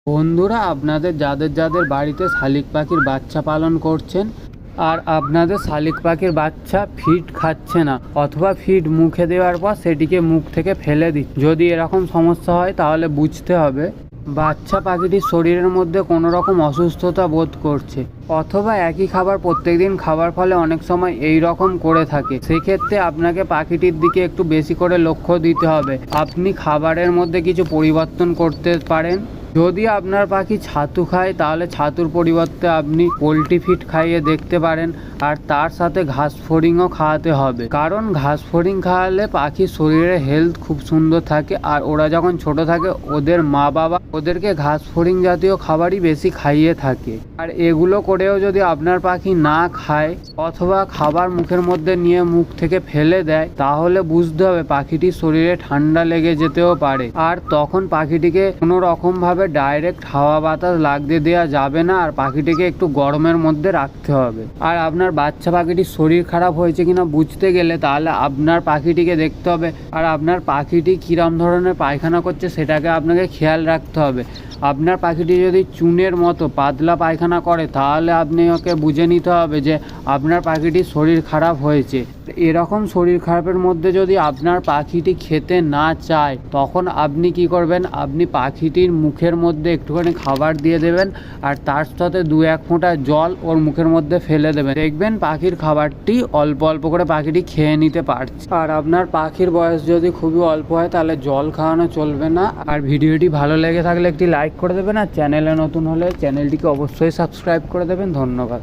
বন্ধুরা, আপনাদের যাদের যাদের বাড়িতে শালিক পাখির বাচ্চা পালন করছেন আর আপনাদের শালিক পাখির বাচ্চা ফিড খাচ্ছে না অথবা ফিড মুখে দেওয়ার পর সেটিকে মুখ থেকে ফেলে দিচ্ছে, যদি এরকম সমস্যা হয় তাহলে বুঝতে হবে বাচ্চা পাখিটির শরীরের মধ্যে কোনো রকম অসুস্থতা বোধ করছে অথবা একই খাবার প্রত্যেকদিন খাবার ফলে অনেক সময় এই রকম করে থাকে। সেক্ষেত্রে আপনাকে পাখিটির দিকে একটু বেশি করে লক্ষ্য দিতে হবে। আপনি খাবারের মধ্যে কিছু পরিবর্তন করতে পারেন। যদি আপনার পাখি ছাতু খায় তাহলে ছাতুর পরিবর্তে আপনি পোলট্রি ফিড খাইয়ে দেখতে পারেন, আর তার সাথে ঘাস ফড়িংও খাওয়াতে হবে, কারণ ঘাস ফড়িং খাওয়ালে পাখির শরীরের হেলথ খুব সুন্দর থাকে। আর ওরা যখন ছোট থাকে ওদের মা বাবা ওদেরকে ঘাস ফড়িং জাতীয় খাবারই বেশি খাইয়ে থাকে। আর এগুলো করেও যদি আপনার পাখি না খায় অথবা খাবার মুখের মধ্যে নিয়ে মুখ থেকে ফেলে দেয় তাহলে বুঝতে হবে পাখিটির শরীরে ঠান্ডা লেগে যেতেও পারে। আর তখন পাখিটিকে কোনো রকম ভাবে ডাইরেক্ট হাওয়া বাতাস লাগতে দেওয়া যাবে না, আর পাখিটিকে একটু গরমের মধ্যে রাখতে হবে। আর আপনার বাচ্চা পাখিটির শরীর খারাপ হয়েছে কিনা বুঝতে গেলে তাহলে আপনার পাখিটিকে দেখতে হবে, আর আপনার পাখিটি কিরম ধরনের পায়খানা করছে সেটাকে আপনাকে খেয়াল রাখতে হবে। আপনার পাখিটি যদি চুনের মতো পাতলা পায়খানা করে তাহলে আপনি ওকে বুঝে নিতে হবে যে আপনার পাখিটির শরীর খারাপ হয়েছে। এরকম শরীর খারাপের মধ্যে যদি আপনার পাখিটি খেতে না চায় তখন আপনি কি করবেন, আপনি পাখিটির মুখের মধ্যে একটুখানি খাবার দিয়ে দেবেন আর তার সাথে 2-1 ফোঁটা জল ওর মুখের মধ্যে ফেলে দেবেন। দেখবেন পাখির খাবারটি অল্প অল্প করে পাখিটি খেয়ে নিতে পারছে। আর আপনার পাখির বয়স যদি খুবই অল্প হয় তাহলে জল খাওয়ানো চলবে না। আর ভিডিওটি ভালো লেগে থাকলে একটি লাইক করে দেবেন, আর চ্যানেলে নতুন হলে চ্যানেলটিকে অবশ্যই সাবস্ক্রাইব করে দেবেন। ধন্যবাদ।